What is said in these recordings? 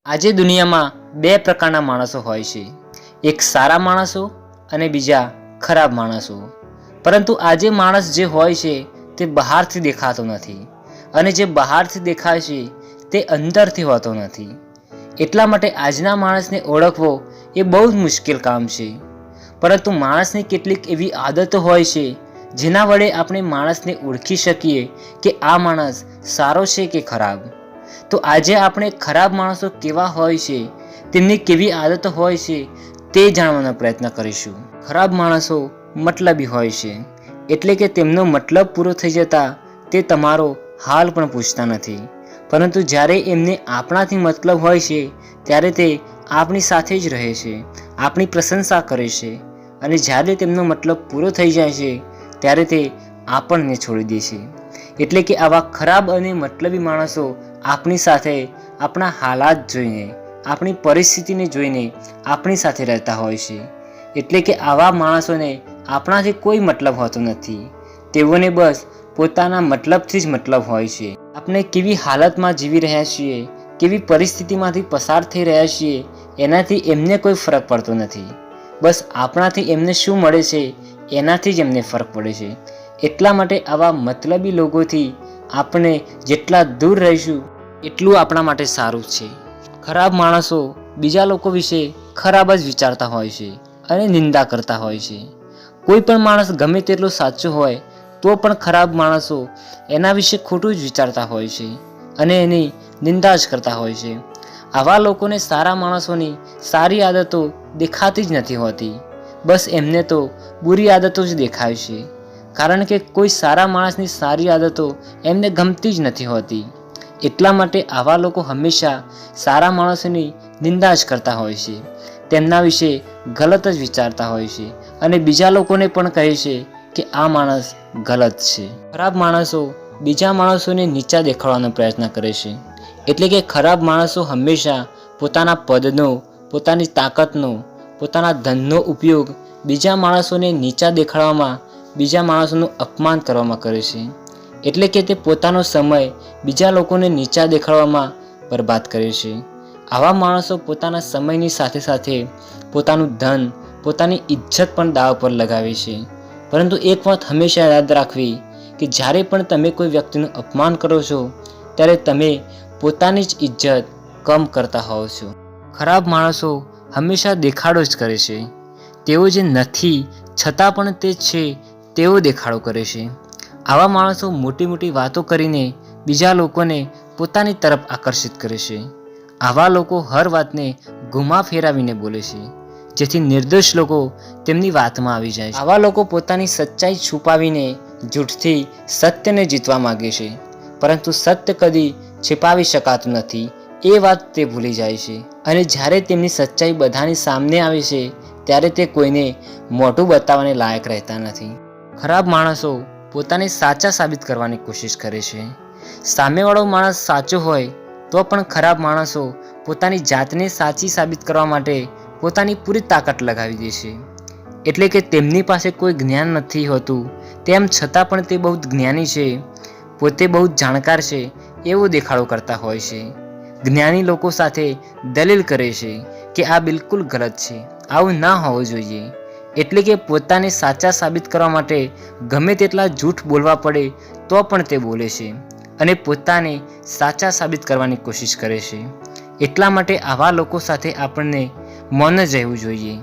આજે દુનિયામાં બે પ્રકારના માણસો હોય છે, એક સારા માણસો અને બીજા ખરાબ માણસો. પરંતુ આજે માણસ જે હોય છે તે બહારથી દેખાતો નથી અને જે બહારથી દેખાય છે તે અંદરથી હોતો નથી. એટલા માટે આજના માણસને ઓળખવો એ બહુ જ મુશ્કેલ કામ છે. પરંતુ માણસની કેટલીક એવી આદતો હોય છે જેના વડે આપણે માણસને ઓળખી શકીએ કે આ માણસ સારો છે કે ખરાબ. તો આજે આપણે ખરાબ માણસો કેવા હોય છે, તેમની કેવી આદતો હોય છે તે જાણવાનો પ્રયત્ન કરીશું. ખરાબ માણસો મતલબી હોય છે, એટલે કે તેમનો મતલબ પૂરો થઈ જતા તે તમારો હાલ પણ પૂછતા નથી. પરંતુ જ્યારે એમને આપણાથી મતલબ હોય છે ત્યારે તે આપણી સાથે જ રહે છે, આપણી પ્રશંસા કરે છે, અને જ્યારે તેમનો મતલબ પૂરો થઈ જાય છે ત્યારે તે આપણને છોડી દે છે. એટલે કે આવા ખરાબ અને મતલબી માણસો આપણી સાથે આપણા હાલાત જોઈને, આપણી પરિસ્થિતિને જોઈને આપણી સાથે રહેતા હોય છે. એટલે કે આવા માણસોને આપણાથી કોઈ મતલબ હોતો નથી. તેઓને બસ પોતાના મતલબથી જ મતલબ હોય છે. આપણે કેવી હાલતમાં જીવી રહ્યા છીએ, કેવી પરિસ્થિતિમાંથી પસાર થઈ રહ્યા છીએ, એનાથી એમને કોઈ ફરક પડતો નથી. બસ આપણાથી એમને શું મળે છે એનાથી જ એમને ફરક પડે છે. એટલા માટે આવા મતલબી લોકોથી આપણે જેટલા દૂર રહીશું એટલું આપણા માટે સારું છે. ખરાબ માણસો બીજા લોકો વિશે ખરાબ જ વિચારતા હોય છે અને નિંદા કરતા હોય છે. કોઈ પણ માણસ ગમે તેટલો સાચો હોય તો પણ ખરાબ માણસો એના વિશે ખોટું જ વિચારતા હોય છે અને એની નિંદા જ કરતા હોય છે. આવા લોકોને સારા માણસોની સારી આદતો દેખાતી જ નથી હોતી. બસ એમને તો બુરી આદતો જ દેખાય છે, કારણ કે કોઈ સારા માણસની સારી આદતો એમને ગમતી જ નથી હોતી. એટલા માટે આવા લોકો હંમેશા સારા માણસોની નિંદા જ કરતા હોય છે, તેમના વિશે ગલત જ વિચારતા હોય છે અને બીજા લોકોને પણ કહે છે કે આ માણસ ગલત છે. ખરાબ માણસો બીજા માણસોને નીચા દેખાડવાનો પ્રયત્ન કરે છે. એટલે કે ખરાબ માણસો હંમેશા પોતાના પદનો, પોતાની તાકાતનો, પોતાના ધનનો ઉપયોગ બીજા માણસોને નીચા દેખાડવામાં, બીજા માણસોનું અપમાન કરવામાં કરે છે. એટલે કે તે પોતાનો સમય બીજા લોકોને નીચા દેખાડવામાં બરબાદ કરે છે. આવા માણસો પોતાના સમયની સાથે સાથે પોતાનું ધન, પોતાની ઇજ્જત પણ દાવ પર લગાવે છે. પરંતુ એક વાત હંમેશા યાદ રાખવી કે જ્યારે પણ તમે કોઈ વ્યક્તિનું અપમાન કરો છો ત્યારે તમે પોતાની જ ઇજ્જત કમ કરતા હોવ છો. ખરાબ માણસો હંમેશા દેખાડો જ કરે છે. તેઓ જે નથી છતાં પણ તે છે તેવો દેખાડો કરે છે. આવા માણસો મોટી મોટી વાતો કરીને બીજા લોકોને પોતાની તરફ આકર્ષિત કરે છે. આવા લોકો હર વાતને ઘુમા ફેરવીને બોલે છે, જેથી નિર્દોષ લોકો તેમની વાતમાં આવી જાય છે. આવા લોકો પોતાની સચ્ચાઈ છુપાવીને જૂઠથી સત્યને જીતવા માંગે છે, પરંતુ સત્ય કદી છુપાવી શકાતું નથી એ વાત તે ભૂલી જાય છે. અને જ્યારે તેમની સચ્ચાઈ બધાની સામે આવે છે ત્યારે તે કોઈને મોઢું બતાવવાને લાયક રહેતા નથી. ખરાબ માણસો પોતાને સાચા સાબિત કરવાની કોશિશ કરે છે. સામેવાળો માણસ સાચો હોય તો પણ ખરાબ માણસો પોતાની જાતને સાચી સાબિત કરવા માટે પોતાની પૂરી તાકાત લગાવી દે છે. એટલે કે તેમની પાસે કોઈ જ્ઞાન નથી હોતું, તેમ છતાં પણ તે બહુ જ્ઞાની છે, પોતે બહુ જાણકાર છે એવો દેખાડો કરતા હોય છે. જ્ઞાની લોકો સાથે દલીલ કરે છે કે આ બિલકુલ ગલત છે, આવું ના હોવું જોઈએ. એટલે કે પોતાને સાચા સાબિત કરવા માટે ગમે તેટલા જૂઠ બોલવા પડે તો પણ તે બોલે છે અને પોતાને સાચા સાબિત કરવાની કોશિશ કરે છે. એટલા માટે આવા લોકો સાથે આપણને મૌન જ રહેવું જોઈએ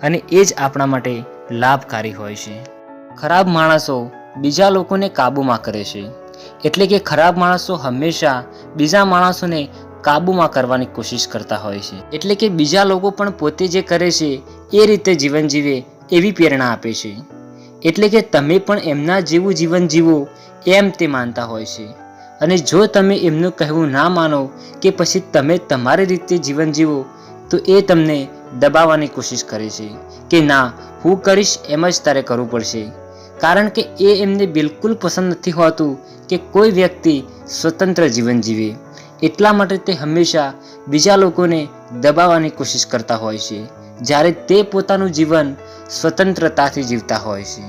અને એ જ આપણા માટે લાભકારી હોય છે. ખરાબ માણસો બીજા લોકોને કાબૂમાં કરે છે. એટલે કે ખરાબ માણસો હંમેશા બીજા માણસોને કાબૂમાં કરવાની કોશિશ કરતા હોય છે. એટલે કે બીજા લોકો પણ પોતે જે કરે છે એ રીતે જીવન જીવે એવી પ્રેરણા આપે છે. એટલે કે તમે પણ એમના જેવું જીવન જીવો એમ તે માનતા હોય છે. અને જો તમે એમનું કહેવું ના માનો કે પછી તમે તમારી રીતે જીવન જીવો તો એ તમને દબાવવાની કોશિશ કરે છે કે ના, હું કરીશ એમ જ તારે કરવું પડશે. કારણ કે એ એમને બિલકુલ પસંદ નથી હોતું કે કોઈ વ્યક્તિ સ્વતંત્ર જીવન જીવે. એટલા માટે તે હંમેશા બીજા લોકોને દબાવવાની કોશિશ કરતા હોય છે, જ્યારે તે પોતાનું જીવન સ્વતંત્રતાથી જીવતા હોય છે.